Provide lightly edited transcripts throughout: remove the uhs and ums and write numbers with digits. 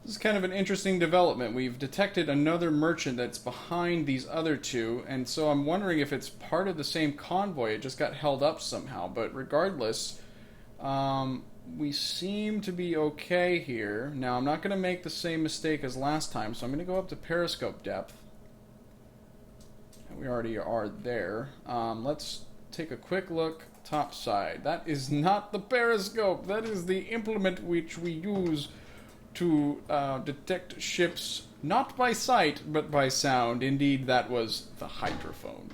This is kind of an interesting development. We've detected another merchant that's behind these other two, and so I'm wondering if it's part of the same convoy. It just got held up somehow. But regardless, we seem to be okay here. Now, I'm not going to make the same mistake as last time, so I'm going to go up to periscope depth. And we already are there. Let's take a quick look top side. That is not the periscope. That is the implement which we use to detect ships, not by sight, but by sound. Indeed, that was the hydrophone.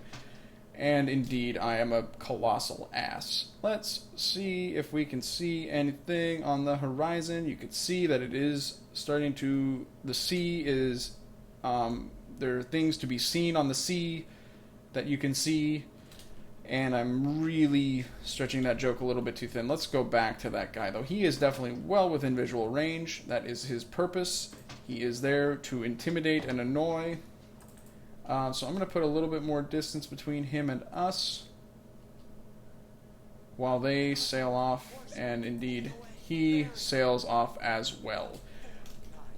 And indeed, I am a colossal ass. Let's see if we can see anything on the horizon. You can see that it is starting to... The sea is... there are things to be seen on the sea that you can see. And I'm really stretching that joke a little bit too thin. Let's go back to that guy, though. He is definitely well within visual range. That is his purpose. He is there to intimidate and annoy. So I'm going to put a little bit more distance between him and us while they sail off. And indeed, he sails off as well.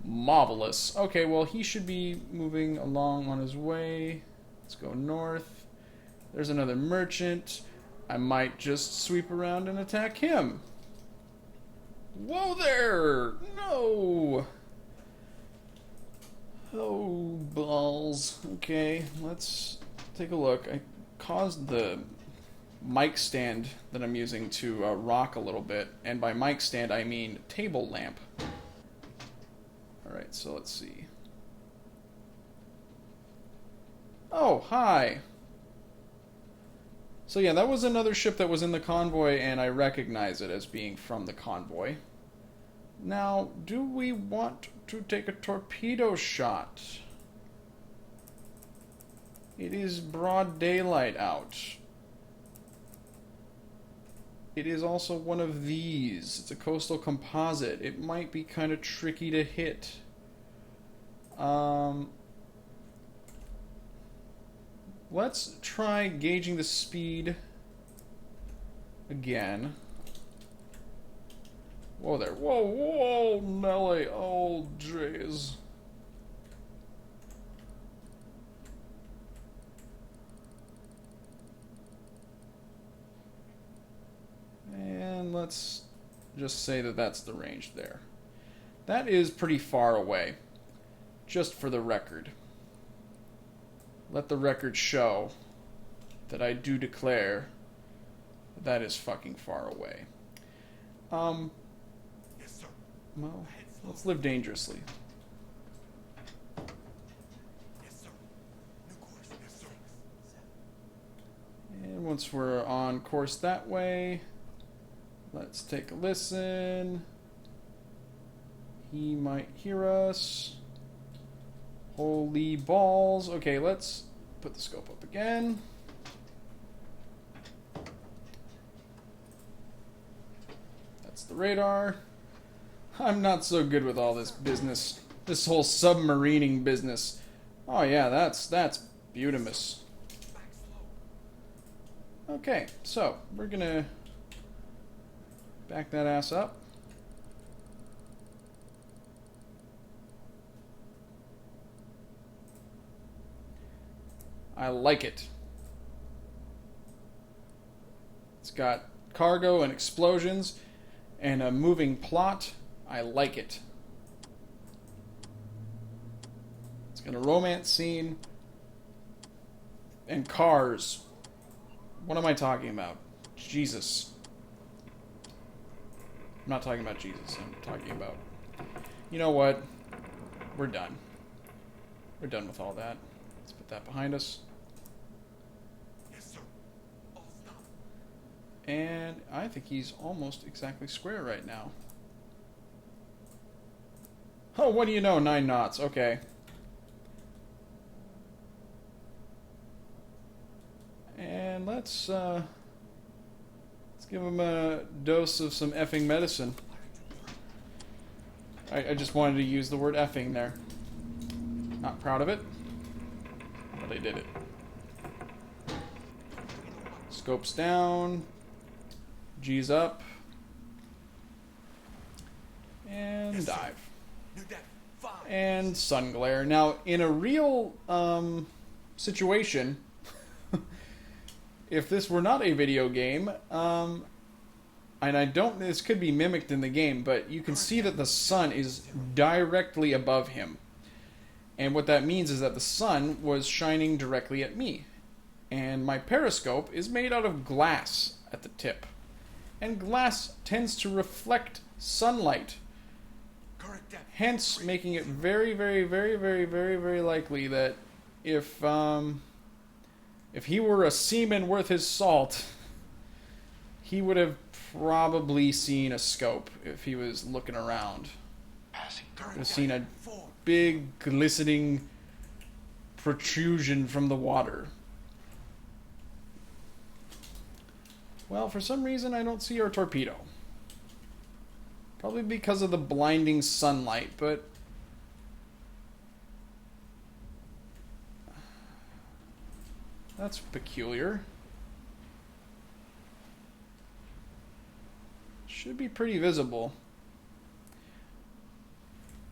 Marvelous. Okay, well, he should be moving along on his way. Let's go north. There's another merchant. I might just sweep around and attack him. Whoa there! No! Oh, balls. Okay, let's take a look. I caused the mic stand that I'm using to rock a little bit. And by mic stand, I mean table lamp. Alright, so let's see. Oh, hi! So yeah, that was another ship that was in the convoy, and I recognize it as being from the convoy. Now, do we want to take a torpedo shot? It is broad daylight out. It is also one of these. It's a coastal composite. It might be kind of tricky to hit. Let's try gauging the speed again. Whoa there. Whoa, whoa, Nelly. Oh, jeez. And let's just say that that's the range there. That is pretty far away, just for the record. Let the record show that I do declare that is fucking far away. Yes, sir. Well, let's live dangerously. Yes, sir. New course. Yes, sir. And once we're on course that way, let's take a listen. He might hear us. Holy balls. Okay, let's put the scope up again. That's the radar. I'm not so good with all this business. This whole submarining business. Oh yeah, that's beautimous. Okay, so we're gonna back that ass up. I like it. It's got cargo and explosions and a moving plot. I like it. It's got a romance scene and cars. What am I talking about? Jesus. I'm not talking about Jesus. I'm talking about... You know what? We're done. We're done with all that. Let's put that behind us. And I think he's almost exactly square right now. Oh, what do you know? 9 knots. Okay. And let's give him a dose of some effing medicine. I just wanted to use the word effing there. Not proud of it, but I did it. Scopes down. G's up. And Yes, sir. dive. New depth. And sun glare. Now, in a real situation, if this were not a video game, and I don't, this could be mimicked in the game, but you can see that the sun is directly above him. And what that means is that the sun was shining directly at me. And my periscope is made out of glass at the tip. And glass tends to reflect sunlight. Hence, making it very, very, very, very, very, very likely that if he were a seaman worth his salt, he would have probably seen a scope if he was looking around. Would have seen a big, glistening protrusion from the water. Well, for some reason, I don't see our torpedo. Probably because of the blinding sunlight, but that's peculiar. Should be pretty visible.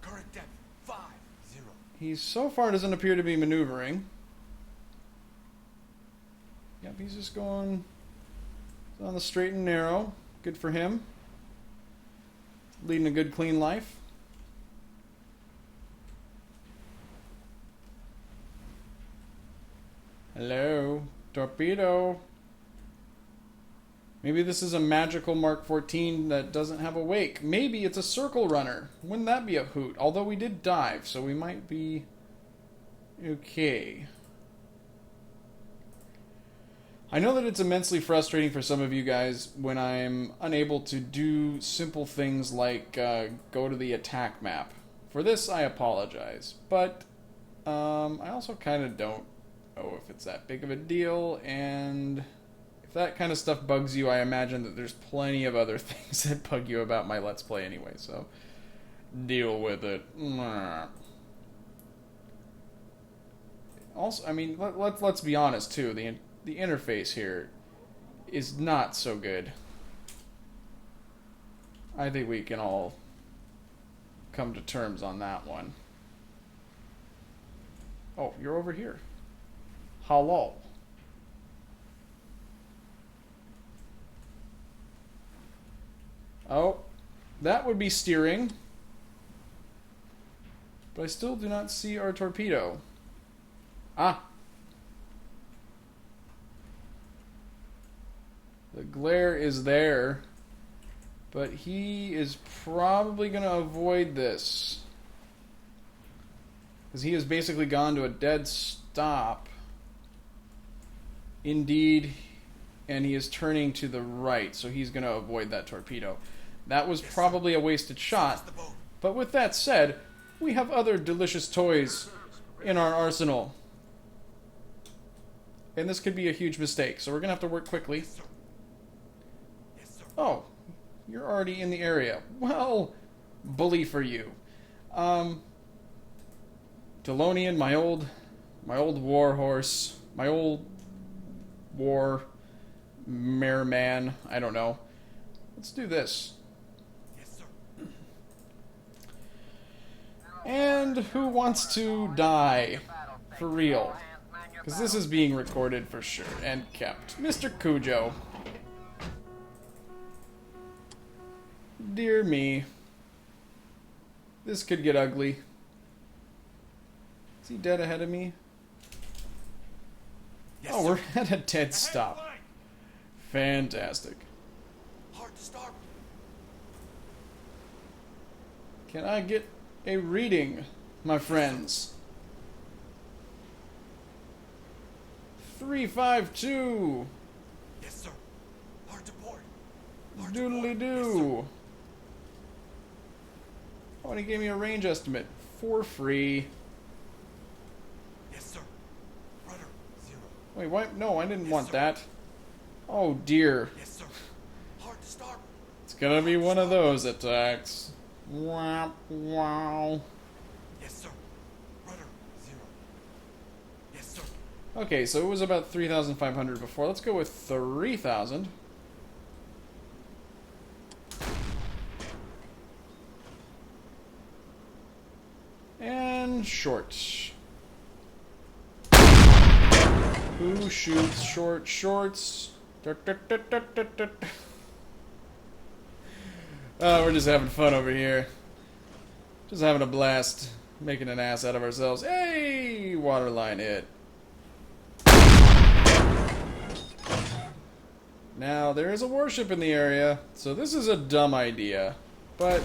Current depth 50. He so far doesn't appear to be maneuvering. Yep, he's just going on the straight and narrow. Good for him. Leading a good, clean life. Hello, torpedo. Maybe this is a magical Mark 14 that doesn't have a wake. Maybe it's a circle runner. Wouldn't that be a hoot? Although we did dive, so we might be okay. I know that it's immensely frustrating for some of you guys when I'm unable to do simple things like go to the attack map. For this, I apologize. But I also kind of don't know if it's that big of a deal, and if that kind of stuff bugs you, I imagine that there's plenty of other things that bug you about my Let's Play anyway, so deal with it. Also, I mean, let's be honest, too. The interface here is not so good. I think we can all come to terms on that one. Oh, you're over here. Hello. Oh, that would be steering. But I still do not see our torpedo. Ah. The glare is there. But he is probably going to avoid this. Because he has basically gone to a dead stop. Indeed. And he is turning to the right, so he's going to avoid that torpedo. That was probably a wasted shot. But with that said, we have other delicious toys in our arsenal. And this could be a huge mistake, so we're going to have to work quickly. Oh, you're already in the area. Well, bully for you. Delonian, my old war horse, my old war mare man, I don't know. Let's do this. And who wants to die? For real. Because this is being recorded for sure and kept. Mr. Cujo. Dear me. This could get ugly. Is he dead ahead of me? Oh, we're at a dead stop. Fantastic. Hard to start. Can I get a reading, my friends? 352. Yes, sir. Hard to port. Doodly doo. Oh, and he gave me a range estimate for free. Yes, sir. Rudder 0. Wait, what? No, I didn't want that. Oh dear. Yes, sir. Hard to start. It's gonna be one of those attacks. Wow, wow. Yes, sir. Rudder 0. Yes, sir. Okay, so it was about 3,500 before. Let's go with 3,000. And short. Who shoots short shorts? Oh, we're just having fun over here. Just having a blast. Making an ass out of ourselves. Hey! Waterline hit. Now, there is a warship in the area, so this is a dumb idea. But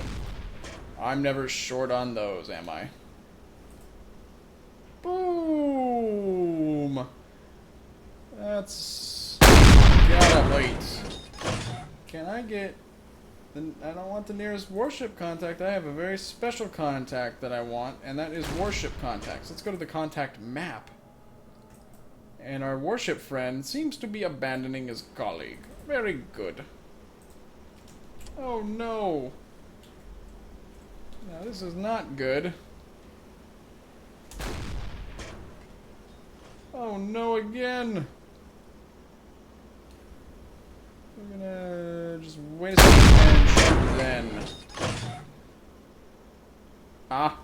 I'm never short on those, am I? Boom! That's... Gotta wait. Can I get... I don't want the nearest warship contact. I have a very special contact that I want, and that is warship contacts. Let's go to the contact map. And our warship friend seems to be abandoning his colleague. Very good. Oh no. Now this is not good. Oh no again. We're gonna just wait a second and shoot then. Ah.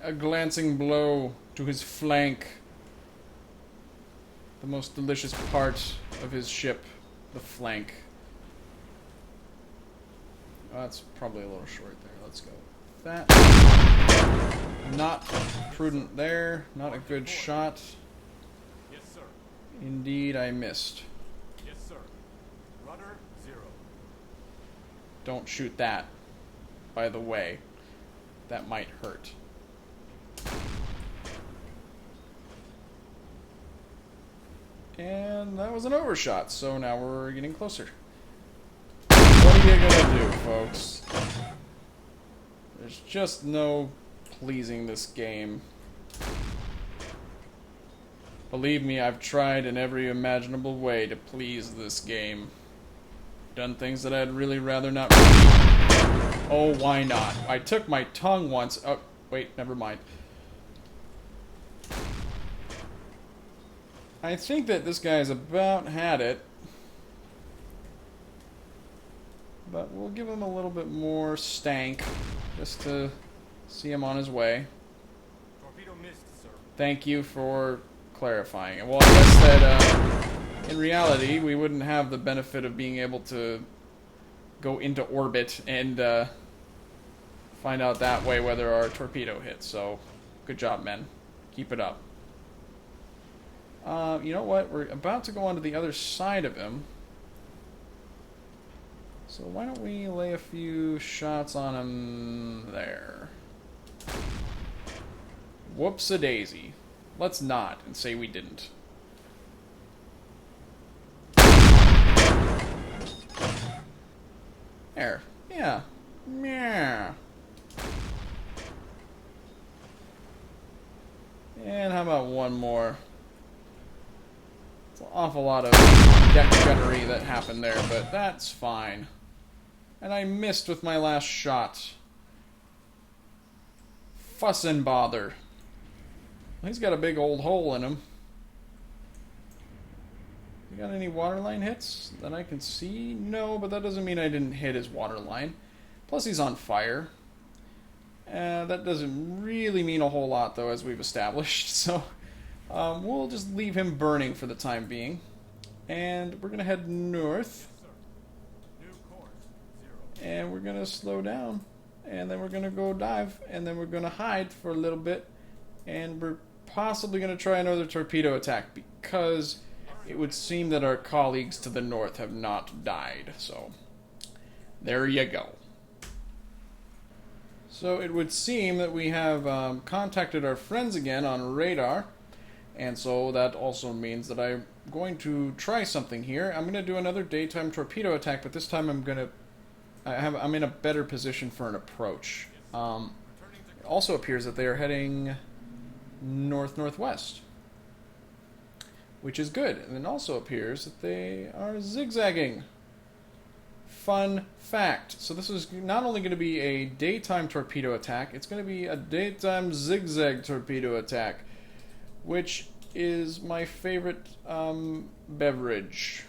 A glancing blow to his flank. The most delicious part of his ship. The flank. Oh, that's probably a little short there. Let's go. That. Not prudent there. Not a good shot. Yes, sir. Indeed, I missed. Yes, sir. Rudder 0. Don't shoot that, by the way. That might hurt. And that was an overshot, so now we're getting closer. What are you gonna do, folks? There's just no pleasing this game. Believe me, I've tried in every imaginable way to please this game. Done things that I'd really rather not repeat. Oh, why not? I took my tongue once. Oh, wait, never mind. I think that this guy's about had it. But we'll give him a little bit more stank, just to see him on his way. Torpedo missed, sir. Thank you for clarifying. Well, I guess that, in reality, we wouldn't have the benefit of being able to go into orbit and, find out that way whether our torpedo hits. So, good job, men. Keep it up. You know what? We're about to go onto the other side of him. So why don't we lay a few shots on him there? Whoops-a-daisy. Let's not and say we didn't. There. Yeah. Yeah. And how about one more? It's an awful lot of deck gunnery that happened there, but that's fine. And I missed with my last shot. Fuss and bother. He's got a big old hole in him. You got any waterline hits that I can see? No, but that doesn't mean I didn't hit his waterline. Plus he's on fire. That doesn't really mean a whole lot, though, as we've established. So we'll just leave him burning for the time being. And we're going to head north. And we're going to slow down. And then we're going to go dive. And then we're going to hide for a little bit. And we're possibly going to try another torpedo attack, because it would seem that our colleagues to the north have not died. So there you go. So it would seem that we have contacted our friends again on radar. And so that also means that I'm going to try something here. I'm going to do another daytime torpedo attack, but this time I'm in a better position for an approach. It also appears that they are heading north-northwest, which is good. And it also appears that they are zigzagging. Fun fact. So this is not only going to be a daytime torpedo attack, it's going to be a daytime zigzag torpedo attack, which is my favorite beverage.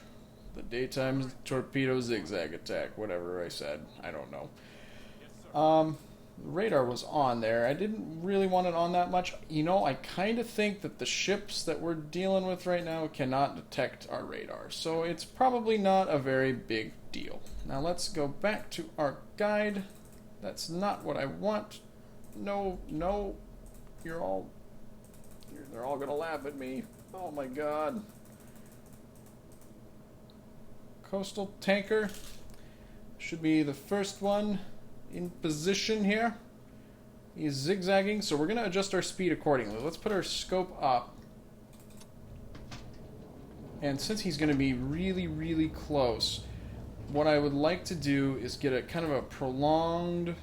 The daytime torpedo zigzag attack, whatever I said. I don't know. The radar was on there. I didn't really want it on that much. You know, I kind of think that the ships that we're dealing with right now cannot detect our radar. So it's probably not a very big deal. Now let's go back to our guide. That's not what I want. No, no. They're all gonna laugh at me. Oh my god. Coastal tanker should be the first one in position here. He's zigzagging, so we're going to adjust our speed accordingly. Let's put our scope up. And since he's going to be really, really close, what I would like to do is get a kind of a prolonged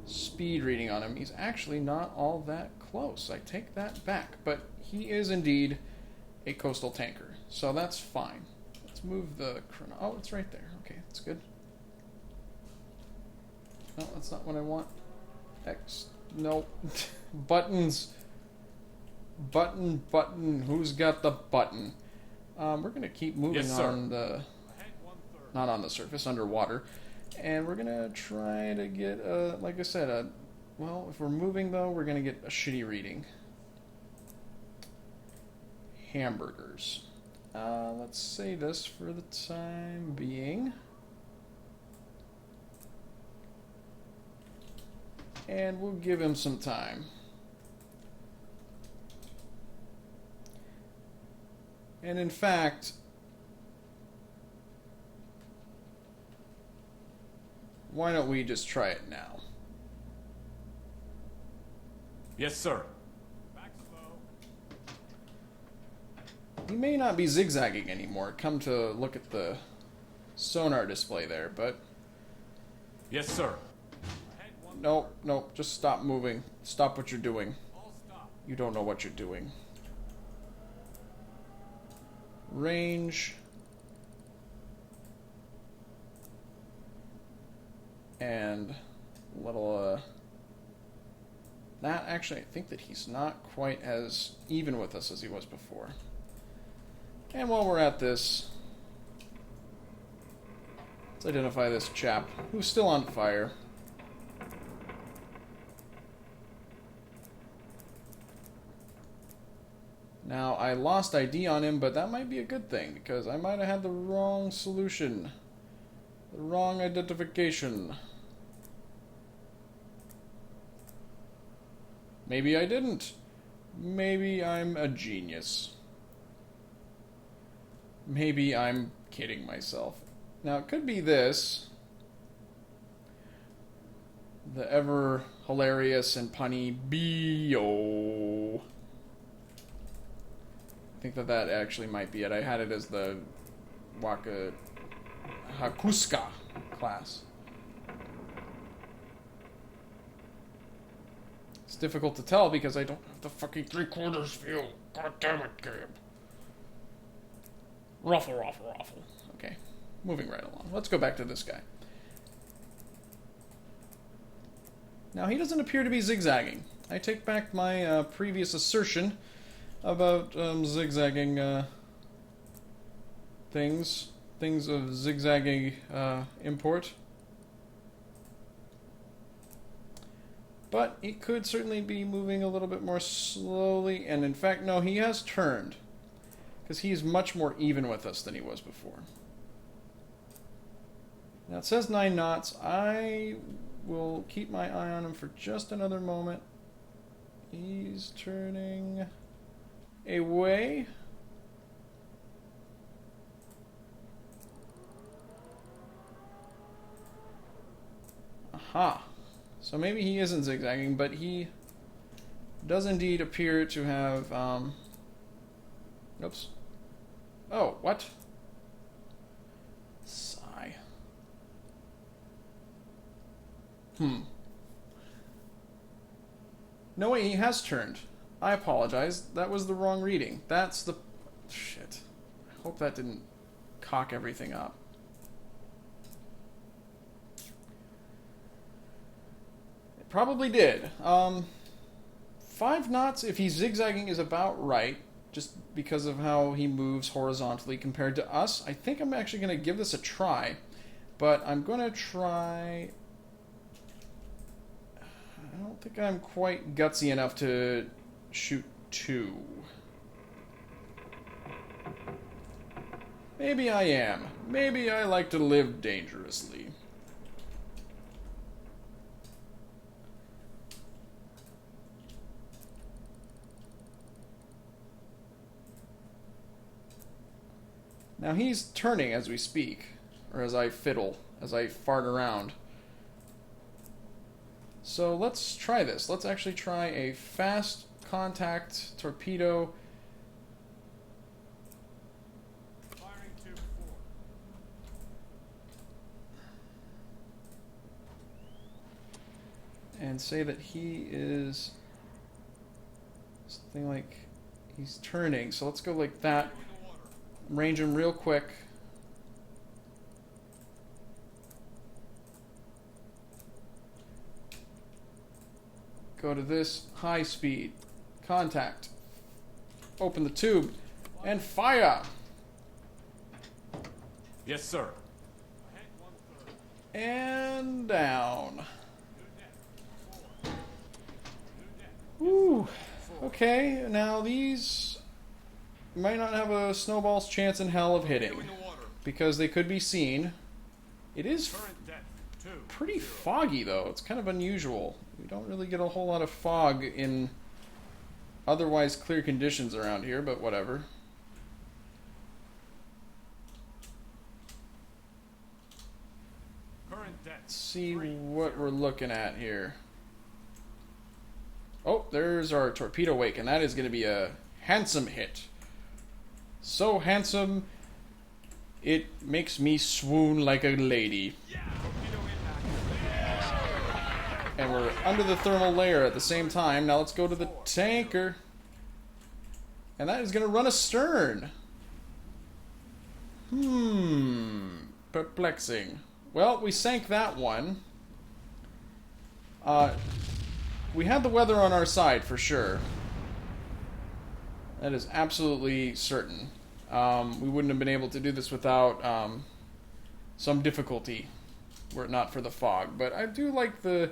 speed reading on him. He's actually not all that close. I take that back. But he is indeed a coastal tanker, so that's fine. Let's move the chrono. Oh, it's right there. Okay, that's good. No, that's not what I want. X. No. Buttons. Button. Who's got the button? We're going to keep moving on the... Not on the surface, underwater. And we're going to try to get, like I said, well, if we're moving, though, we're going to get a shitty reading. Hamburgers. Let's say this for the time being. And we'll give him some time. And in fact, why don't we just try it now? Yes, sir. Back slow. He may not be zigzagging anymore. Come to look at the sonar display there, but... Yes, sir. Nope, just stop moving. Stop what you're doing. All stop. You don't know what you're doing. Range. And little, that, actually, I think that he's not quite as even with us as he was before. And while we're at this, let's identify this chap who's still on fire. Now, I lost ID on him, but that might be a good thing, because I might have had the wrong solution. The wrong identification. Maybe I didn't. Maybe I'm a genius. Maybe I'm kidding myself. Now, it could be this. The ever hilarious and punny B.O. I think that actually might be it. I had it as the Hakuska class. It's difficult to tell because I don't have the fucking 3/4 view. God damn it, Gabe. Ruffle. Okay, moving right along. Let's go back to this guy. Now, he doesn't appear to be zigzagging. I take back my previous assertion about zigzagging things of zigzagging import. But he could certainly be moving a little bit more slowly, and in fact, no, he has turned, because he's much more even with us than he was before. Now it says 9 knots. I will keep my eye on him for just another moment. He's turning away. Aha. So maybe he isn't zigzagging, but he does indeed appear to have, oops. Oh, what? Sigh. No, wait, he has turned. I apologize. That was the wrong reading. That's the... Shit. I hope that didn't cock everything up. It probably did. 5 knots, if he's zigzagging, is about right, just because of how he moves horizontally compared to us. I think I'm actually going to give this a try, but I'm going to try don't think I'm quite gutsy enough to shoot 2. Maybe I am. Maybe I like to live dangerously. Now he's turning as we speak, or as I fiddle, as I fart around. So let's try this. Let's actually try a fast contact torpedo. Firing tube 4. And say that he is something like he's turning. So let's go like that. Range him real quick. Go to this high speed. Contact. Open the tube and fire. Yes, sir. And down. Woo. Okay, now these might not have a snowball's chance in hell of hitting because they could be seen. It is pretty foggy though. It's kind of unusual. We don't really get a whole lot of fog in otherwise clear conditions around here, but whatever. Let's see what we're looking at here. Oh, there's our torpedo wake, and that is going to be a handsome hit. So handsome, it makes me swoon like a lady. And we're under the thermal layer at the same time. Now let's go to the tanker. And that is going to run astern. Perplexing. Well, we sank that one. We had the weather on our side for sure. That is absolutely certain. We wouldn't have been able to do this without some difficulty were it not for the fog. But I do like the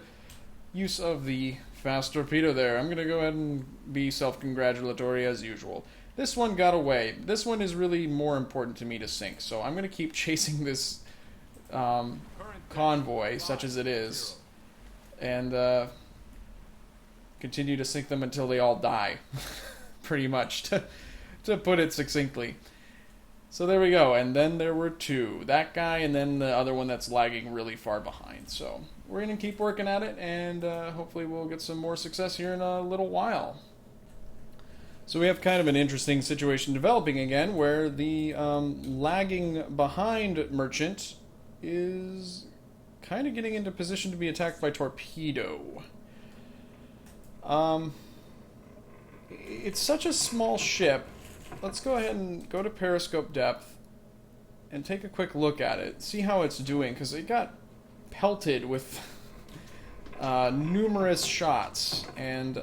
use of the fast torpedo there. I'm going to go ahead and be self-congratulatory as usual. This one got away. This one is really more important to me to sink, so I'm going to keep chasing this convoy, such as it is, and continue to sink them until they all die, pretty much, to put it succinctly. So there we go, and then there were 2. That guy and then the other one that's lagging really far behind. So we're going to keep working at it, and hopefully we'll get some more success here in a little while. So we have kind of an interesting situation developing again, where the lagging behind merchant is kind of getting into position to be attacked by torpedo. It's such a small ship. Let's go ahead and go to periscope depth and take a quick look at it. See how it's doing, because it got pelted with numerous shots, and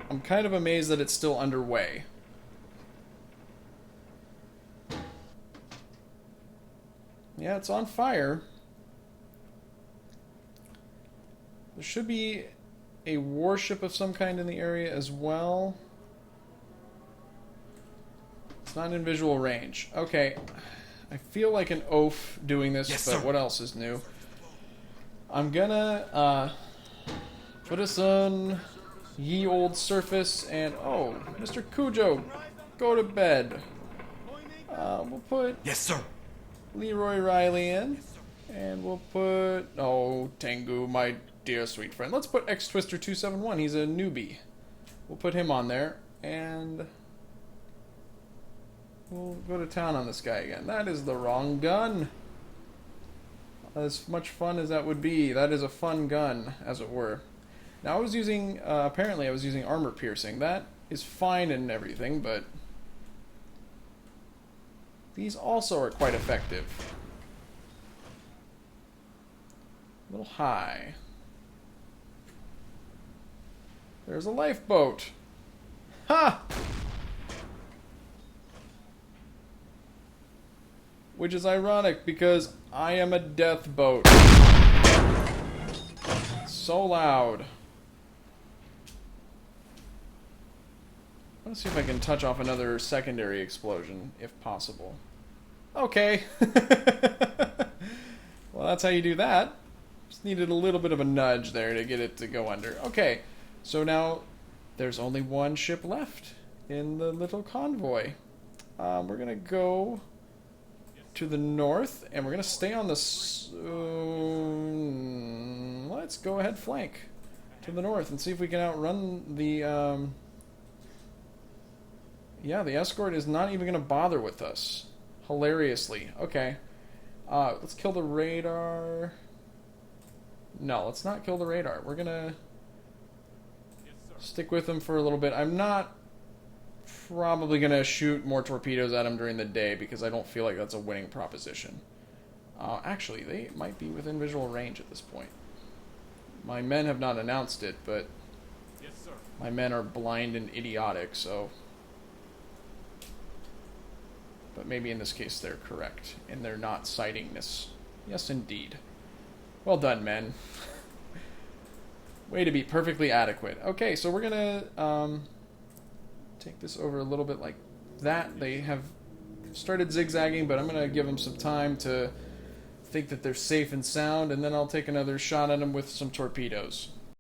I'm kind of amazed that it's still underway. Yeah, it's on fire. There should be a warship of some kind in the area as well. It's not in visual range. Okay. I feel like an oaf doing this, yes, but sir. What else is new? I'm gonna put us on ye old surface and... Oh, Mr. Cujo, go to bed. We'll put... Yes, sir. Leroy Riley in. And we'll put... Oh, Tengu, my dear sweet friend. Let's put X-Twister 271. He's a newbie. We'll put him on there. And... we'll go to town on this guy again. That is the wrong gun. As much fun as that would be, that is a fun gun, as it were. Now I was using, apparently I was using armor piercing. That is fine and everything, but these also are quite effective. A little high. There's a lifeboat. Ha! Which is ironic because I am a death boat. So loud. Let's see if I can touch off another secondary explosion, if possible. Okay. Well, that's how you do that. Just needed a little bit of a nudge there to get it to go under. Okay, so now there's only one ship left in the little convoy. We're going to go to the north, and we're going to stay on the... let's go ahead flank to the north and see if we can outrun the... yeah, the escort is not even going to bother with us. Hilariously. Okay. Let's kill the radar. No, let's not kill the radar. We're going to stick with them for a little bit. I'm not probably going to shoot more torpedoes at them during the day because I don't feel like that's a winning proposition. Actually, they might be within visual range at this point. My men have not announced it, but my men are blind and idiotic, so... But maybe in this case they're correct, and they're not citing this. Yes, indeed. Well done, men. Way to be perfectly adequate. Okay, so we're gonna take this over a little bit like that. They have started zigzagging, but I'm gonna give them some time to think that they're safe and sound, and then I'll take another shot at them with some torpedoes.